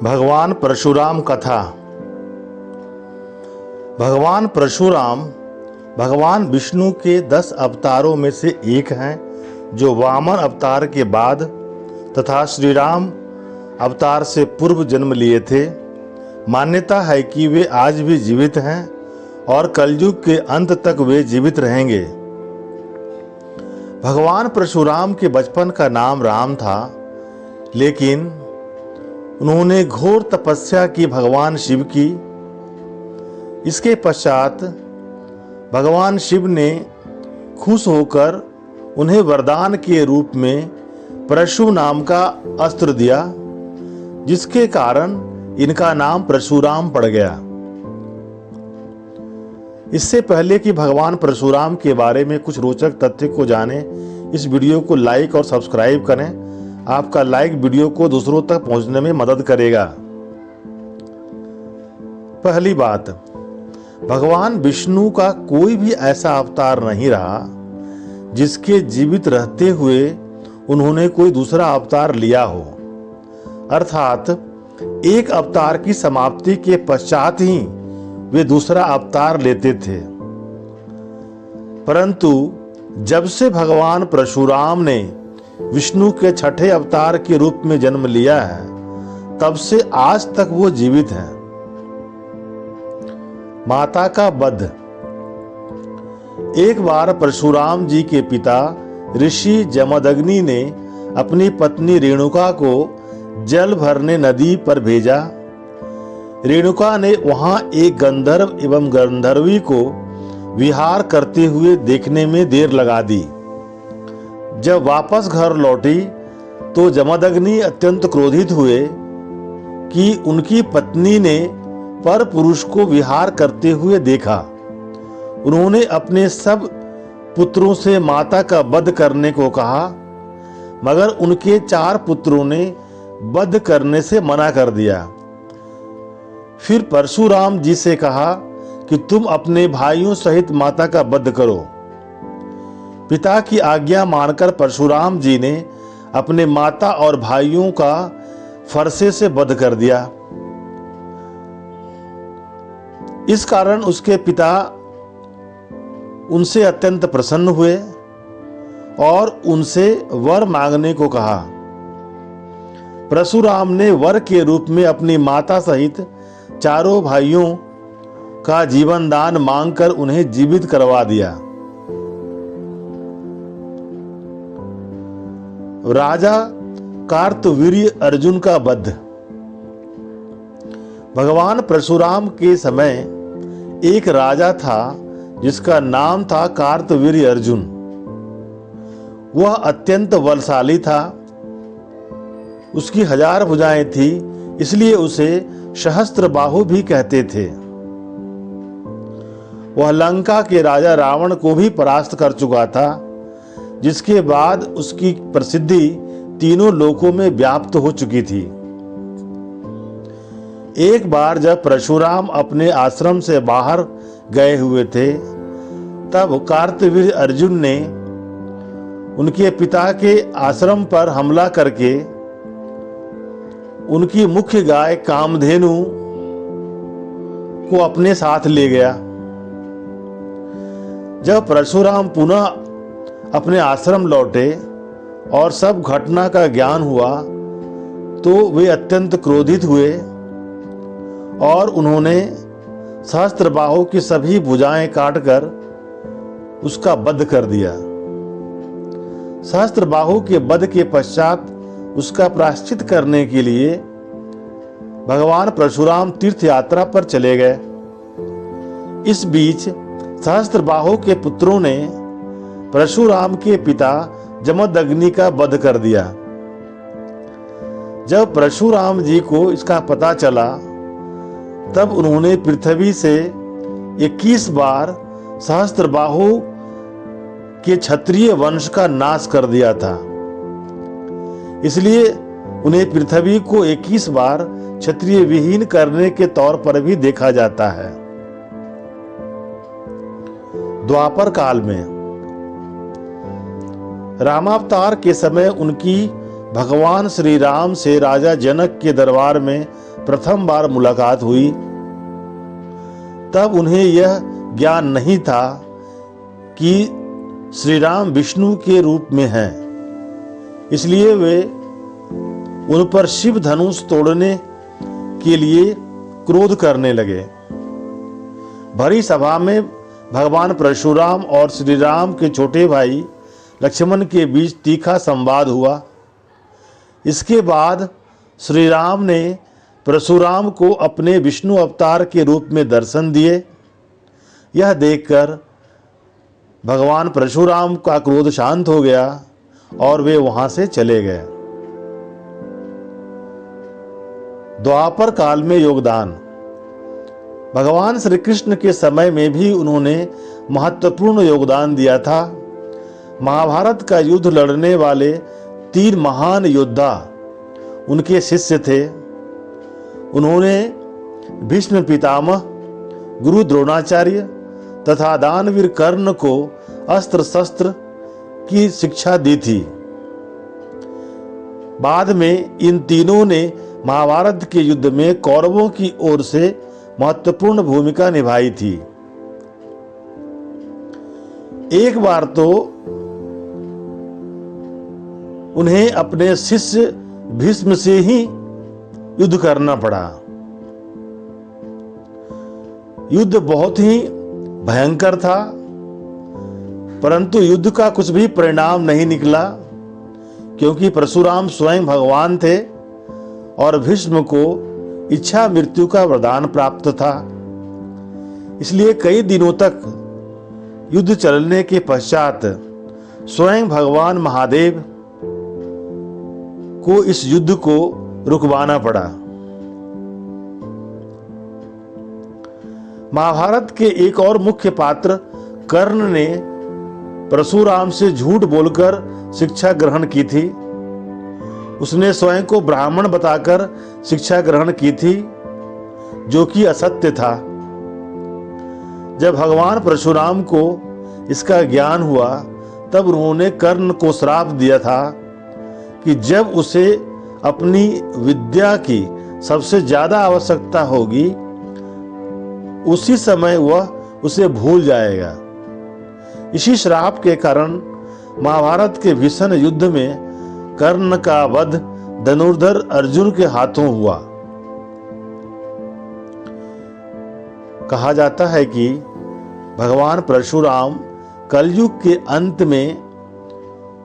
भगवान परशुराम कथा। भगवान परशुराम भगवान विष्णु के 10 अवतारों में से एक हैं, जो वामन अवतार के बाद तथा श्री राम अवतार से पूर्व जन्म लिए थे। मान्यता है कि वे आज भी जीवित हैं और कलयुग के अंत तक वे जीवित रहेंगे। भगवान परशुराम के बचपन का नाम राम था, लेकिन उन्होंने घोर तपस्या की भगवान शिव की। इसके पश्चात भगवान शिव ने खुश होकर उन्हें वरदान के रूप में परशु नाम का अस्त्र दिया, जिसके कारण इनका नाम परशुराम पड़ गया। इससे पहले कि भगवान परशुराम के बारे में कुछ रोचक तथ्य को जाने, इस वीडियो को लाइक और सब्सक्राइब करें। आपका लाइक वीडियो को दूसरों तक पहुंचने में मदद करेगा। पहली बात, भगवान विष्णु का कोई भी ऐसा अवतार नहीं रहा जिसके जीवित रहते हुए उन्होंने कोई दूसरा अवतार लिया हो। अर्थात एक अवतार की समाप्ति के पश्चात ही वे दूसरा अवतार लेते थे। परंतु जब से भगवान परशुराम ने विष्णु के छठे अवतार के रूप में जन्म लिया है, तब से आज तक वो जीवित हैं। माता का वध। एक बार परशुराम जी के पिता ऋषि जमदग्नि ने अपनी पत्नी रेणुका को जल भरने नदी पर भेजा। रेणुका ने वहां एक गंधर्व एवं गंधर्वी को विहार करते हुए देखने में देर लगा दी। जब वापस घर लौटी तो जमदग्नि अत्यंत क्रोधित हुए कि उनकी पत्नी ने पर पुरुष को विहार करते हुए देखा। उन्होंने अपने सब पुत्रों से माता का वध करने को कहा, मगर उनके 4 पुत्रों ने वध करने से मना कर दिया। फिर परशुराम जी से कहा कि तुम अपने भाइयों सहित माता का वध करो। पिता की आज्ञा मानकर परशुराम जी ने अपने माता और भाइयों का फरसे से वध कर दिया। इस कारण उसके पिता उनसे अत्यंत प्रसन्न हुए और उनसे वर मांगने को कहा। परशुराम ने वर के रूप में अपनी माता सहित 4 भाइयों का जीवन दान मांगकर उन्हें जीवित करवा दिया। राजा कार्तवीर्य अर्जुन का वध। भगवान परशुराम के समय एक राजा था जिसका नाम था कार्तवीर्य अर्जुन। वह अत्यंत बलशाली था। उसकी 1000 भुजाएं थी, इसलिए उसे सहस्त्रबाहु भी कहते थे। वह लंका के राजा रावण को भी परास्त कर चुका था, जिसके बाद उसकी प्रसिद्धि तीनों लोकों में व्याप्त हो चुकी थी। एक बार जब परशुराम अपने आश्रम से बाहर गए हुए थे, तब कार्तवीर्य अर्जुन ने उनके पिता के आश्रम पर हमला करके उनकी मुख्य गाय कामधेनु को अपने साथ ले गया। जब परशुराम पुनः अपने आश्रम लौटे और सब घटना का ज्ञान हुआ, तो वे अत्यंत क्रोधित हुए और उन्होंने सहस्त्रबाहु की सभी भुजाएं काटकर उसका वध कर दिया। सहस्त्रबाहु के वध के पश्चात उसका प्रायश्चित करने के लिए भगवान परशुराम तीर्थ यात्रा पर चले गए। इस बीच सहस्त्रबाहु के पुत्रों ने परशुराम के पिता जमदग्नि का वध कर दिया। जब परशुराम जी को इसका पता चला, तब उन्होंने पृथ्वी से 21 बार सहस्त्रबाहु के क्षत्रिय वंश का नाश कर दिया था। इसलिए उन्हें पृथ्वी को 21 बार क्षत्रिय विहीन करने के तौर पर भी देखा जाता है। द्वापर काल में रामावतार के समय उनकी भगवान श्री राम से राजा जनक के दरबार में प्रथम बार मुलाकात हुई तब उन्हें यह ज्ञान नहीं था कि श्री राम विष्णु के रूप में हैं। इसलिए वे उन पर शिव धनुष तोड़ने के लिए क्रोध करने लगे। भरी सभा में भगवान परशुराम और श्री राम के छोटे भाई लक्ष्मण के बीच तीखा संवाद हुआ। इसके बाद श्री राम ने परशुराम को अपने विष्णु अवतार के रूप में दर्शन दिए। यह देखकर भगवान परशुराम का क्रोध शांत हो गया और वे वहां से चले गए। द्वापर काल में योगदान। भगवान श्री कृष्ण के समय में भी उन्होंने महत्वपूर्ण योगदान दिया था। महाभारत का युद्ध लड़ने वाले 3 महान योद्धा उनके शिष्य थे। उन्होंने भीष्म पितामह, गुरु द्रोणाचार्य तथा दानवीर कर्ण को अस्त्र शस्त्र की शिक्षा दी थी। बाद में इन तीनों ने महाभारत के युद्ध में कौरवों की ओर से महत्वपूर्ण भूमिका निभाई थी। एक बार तो उन्हें अपने शिष्य भीष्म से ही युद्ध करना पड़ा। युद्ध बहुत ही भयंकर था, परंतु युद्ध का कुछ भी परिणाम नहीं निकला, क्योंकि परशुराम स्वयं भगवान थे और भीष्म को इच्छा मृत्यु का वरदान प्राप्त था। इसलिए कई दिनों तक युद्ध चलने के पश्चात स्वयं भगवान महादेव को इस युद्ध को रुकवाना पड़ा। महाभारत के एक और मुख्य पात्र कर्ण ने परशुराम से झूठ बोलकर शिक्षा ग्रहण की थी। उसने स्वयं को ब्राह्मण बताकर शिक्षा ग्रहण की थी, जो कि असत्य था। जब भगवान परशुराम को इसका ज्ञान हुआ तब उन्होंने कर्ण को श्राप दिया था कि जब उसे अपनी विद्या की सबसे ज्यादा आवश्यकता होगी उसी समय वह उसे भूल जाएगा। इसी श्राप के कारण महाभारत के भीषण युद्ध में कर्ण का वध धनुर्धर अर्जुन के हाथों हुआ। कहा जाता है कि भगवान परशुराम कलयुग के अंत में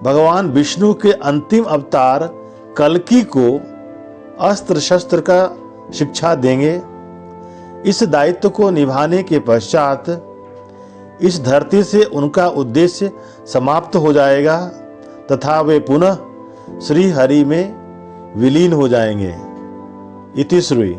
भगवान विष्णु के अंतिम अवतार कल्कि को अस्त्र शस्त्र का शिक्षा देंगे। इस दायित्व को निभाने के पश्चात इस धरती से उनका उद्देश्य समाप्त हो जाएगा तथा वे पुनः श्री हरि में विलीन हो जाएंगे। इति श्री।